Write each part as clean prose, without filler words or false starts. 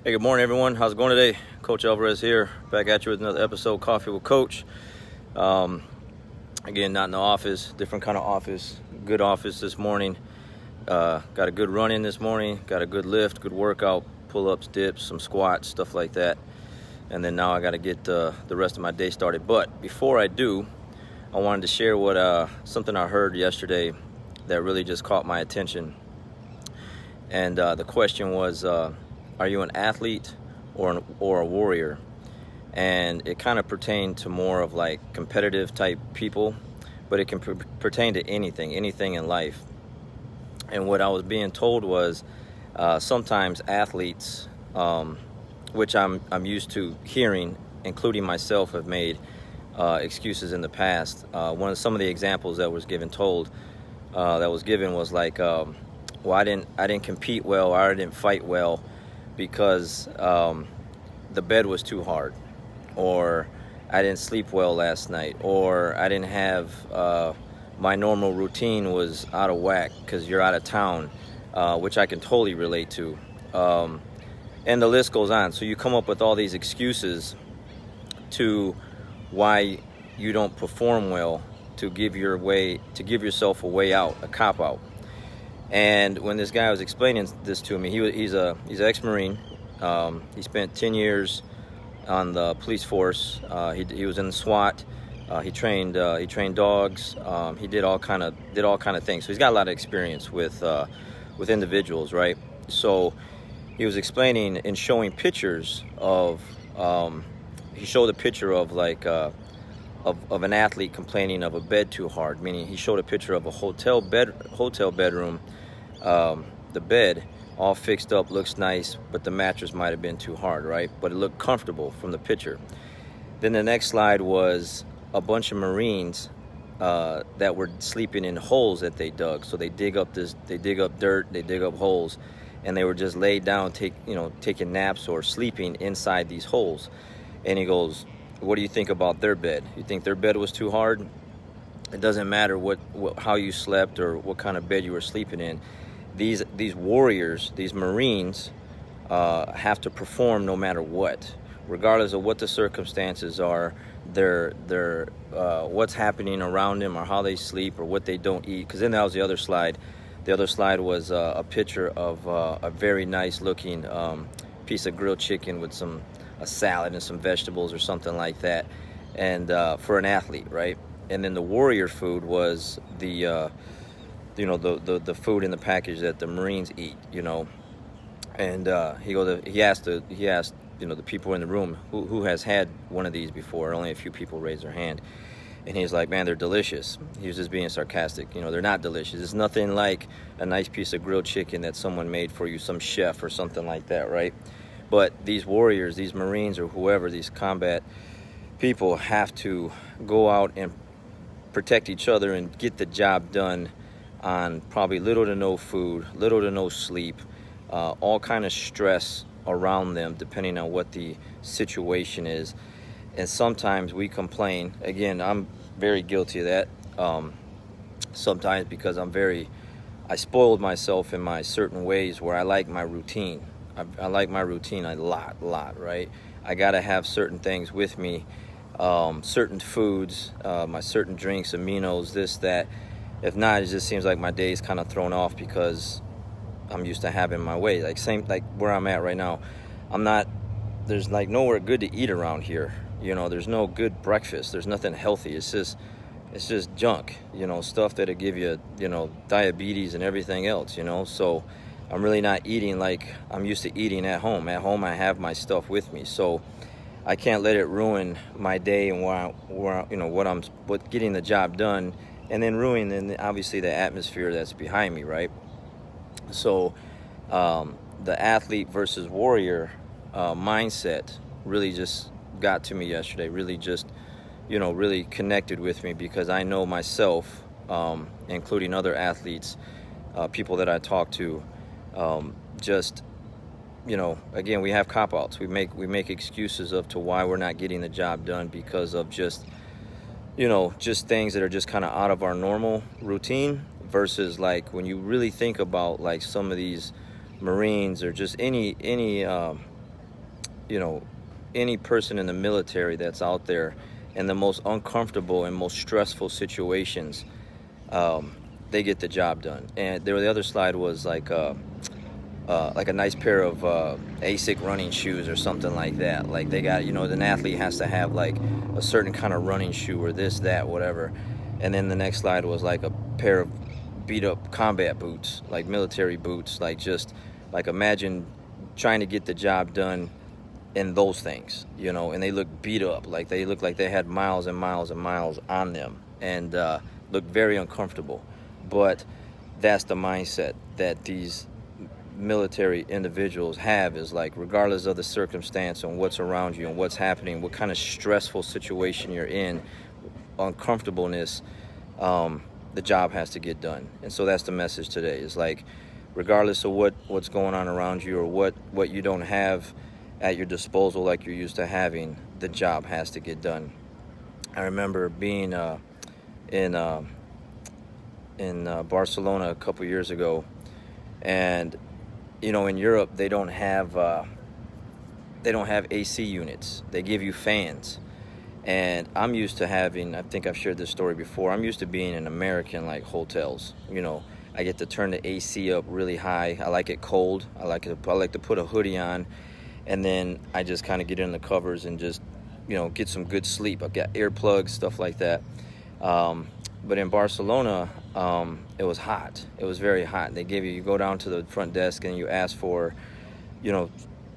Hey, good morning, everyone. How's it going today? Coach Alvarez here, back at you with another episode, Coffee with Coach. Again, not in the office, different kind of office. Good office this morning. Got a good run in this morning, got a good lift, good workout, pull-ups, dips, some squats, stuff like that. And then now I got to get the rest of my day started. But before I do, I wanted to share what something I heard yesterday that really just caught my attention. And the question was, are you an athlete or a warrior? And it kind of pertained to more of like competitive type people, but it can pertain to anything in life. And what I was being told was sometimes athletes, which I'm used to hearing, including myself, have made excuses in the past. Some of the examples that was given was like, well, I didn't compete well, or I didn't fight well because the bed was too hard, or I didn't sleep well last night, or I didn't have my normal routine was out of whack because you're out of town, which I can totally relate to, and the list goes on. So you come up with all these excuses to why you don't perform well, to give yourself a way out, a cop out. And when this guy was explaining this to me, he's an ex-Marine. He spent 10 years on the police force. He was in the SWAT. He trained dogs. He did all kind of things. So he's got a lot of experience with individuals, right? So he was explaining and showing pictures of. He showed a picture of like of an athlete complaining of a bed too hard. Meaning, he showed a picture of a hotel bedroom. The bed all fixed up, looks nice, but the mattress might have been too hard, right? But it looked comfortable from the picture. Then the next slide was a bunch of Marines that were sleeping in holes that they dug. So they dig up dirt, they dig up holes, and they were just laid down, taking naps or sleeping inside these holes. And he goes, "What do you think about their bed? You think their bed was too hard? It doesn't matter how you slept or what kind of bed you were sleeping in. These warriors, these Marines, have to perform no matter what, regardless of what the circumstances are. Their what's happening around them, or how they sleep, or what they don't eat." Because then that was the other slide. The other slide was a picture of a very nice looking piece of grilled chicken with a salad and some vegetables or something like that, and for an athlete, right? And then the warrior food was the food in the package that the Marines eat, And he asked the people in the room who has had one of these before. Only a few people raised their hand, and he's like, "Man, they're delicious." He was just being sarcastic. They're not delicious. It's nothing like a nice piece of grilled chicken that someone made for you, some chef or something like that, right? But these warriors, these Marines, or whoever, these combat people, have to go out and protect each other and get the job done on probably little to no food, little to no sleep, all kind of stress around them depending on what the situation is. And sometimes we complain. Again, I'm very guilty of that. Sometimes because I spoiled myself in my certain ways where I like my routine. I like my routine a lot, right? I gotta have certain things with me, certain foods, my certain drinks, aminos, this, that. If not, it just seems like my day is kind of thrown off because I'm used to having my way. Like where I'm at right now, there's like nowhere good to eat around here. There's no good breakfast. There's nothing healthy. It's just junk, stuff that'll give you, diabetes and everything else, So I'm really not eating like I'm used to eating at home. At home, I have my stuff with me. So I can't let it ruin my day and what getting the job done, and then ruin obviously the atmosphere that's behind me, right? So the athlete versus warrior mindset really just got to me yesterday. Really just really connected with me, because I know myself, including other athletes, people that I talk to, again, we have cop-outs. We make excuses to why we're not getting the job done because of just things that are just kind of out of our normal routine, versus like when you really think about like some of these Marines, or just any you know, any person in the military that's out there in the most uncomfortable and most stressful situations, they get the job done. And there, the other slide was like a nice pair of ASIC running shoes or something like that. Like they got, you know, an athlete has to have like a certain kind of running shoe or this, that, whatever. And then the next slide was like a pair of beat up combat boots, like military boots, like just like imagine trying to get the job done in those things, you know, and they look beat up, like they look like they had miles and miles and miles on them, and look very uncomfortable. But that's the mindset that these military individuals have, is like regardless of the circumstance and what's around you and what's happening, what kind of stressful situation you're in, uncomfortableness, the job has to get done. And so that's the message today, is like regardless of what's going on around you or what you don't have at your disposal like you're used to having, the job has to get done. I remember being in Barcelona a couple years ago, and you know, in Europe they don't have AC units. They give you fans. And I'm used to having, I think I've shared this story before, I'm used to being in American like hotels. You know, I get to turn the AC up really high. I like it cold. I like to put a hoodie on, and then I just kind of get in the covers and just, you know, get some good sleep. I've got earplugs, stuff like that. But in Barcelona, it was hot. It was very hot. You go down to the front desk and you ask for, you know,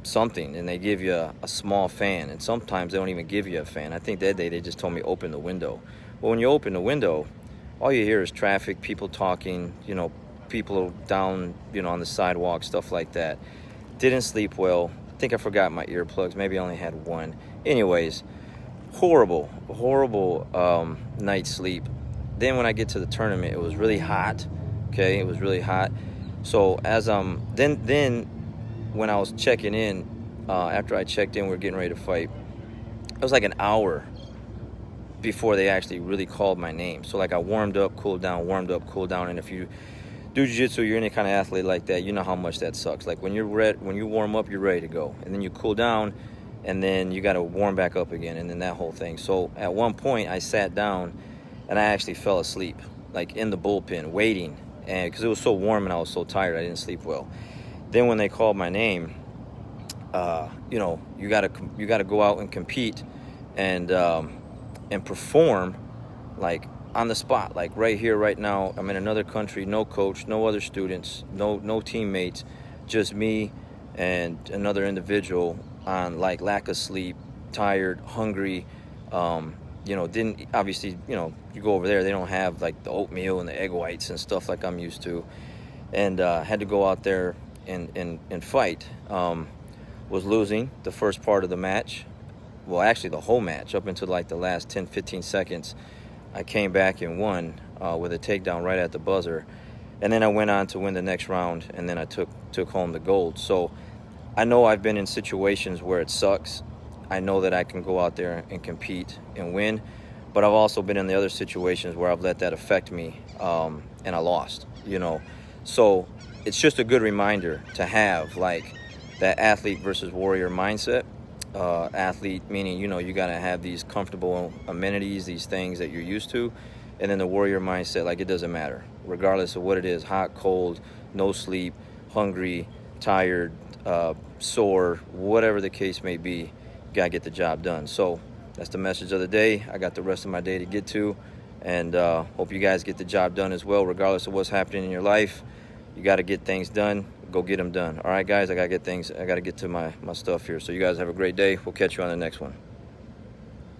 something, and they give you a small fan, and sometimes they don't even give you a fan. I think that day they just told me open the window. Well, when you open the window, all you hear is traffic, people talking, you know, people down, you know, on the sidewalk, stuff like that. Didn't sleep well. I think I forgot my earplugs. Maybe I only had one. Anyways, horrible night's sleep. Then when I get to the tournament, it was really hot. Okay, it was really hot. So as then when I was checking in, after I checked in, we were getting ready to fight. It was like an hour before they actually really called my name. So like I warmed up, cooled down, and if you do jiu-jitsu, you're any kind of athlete like that, you know how much that sucks. Like when you warm up, you're ready to go, and then you cool down, and then you got to warm back up again, and then that whole thing. So at one point, I sat down, and I actually fell asleep, like in the bullpen, waiting, and because it was so warm and I was so tired, I didn't sleep well. Then when they called my name, you know, you gotta go out and compete and perform, like on the spot, like right here, right now. I'm in another country, no coach, no other students, no teammates, just me and another individual on like lack of sleep, tired, hungry. You know, didn't obviously, you know, you go over there, they don't have like the oatmeal and the egg whites and stuff like I'm used to, and had to go out there and fight. Was losing the first part of the match. Well, actually the whole match up until like the last 10-15 seconds. I came back and won with a takedown right at the buzzer, and then I went on to win the next round, and then I took home the gold. So I know I've been in situations where it sucks. I know that I can go out there and compete and win, but I've also been in the other situations where I've let that affect me, and I lost, you know. So it's just a good reminder to have like that athlete versus warrior mindset. Athlete meaning, you know, you got to have these comfortable amenities, these things that you're used to, and then the warrior mindset, like it doesn't matter regardless of what it is, hot, cold, no sleep, hungry, tired, sore, whatever the case may be, you got to get the job done. So that's the message of the day. I got the rest of my day to get to, and hope you guys get the job done as well, regardless of what's happening in your life. You got to get things done. Go get them done. All right, guys, I got to get to my stuff here. So you guys have a great day. We'll catch you on the next one.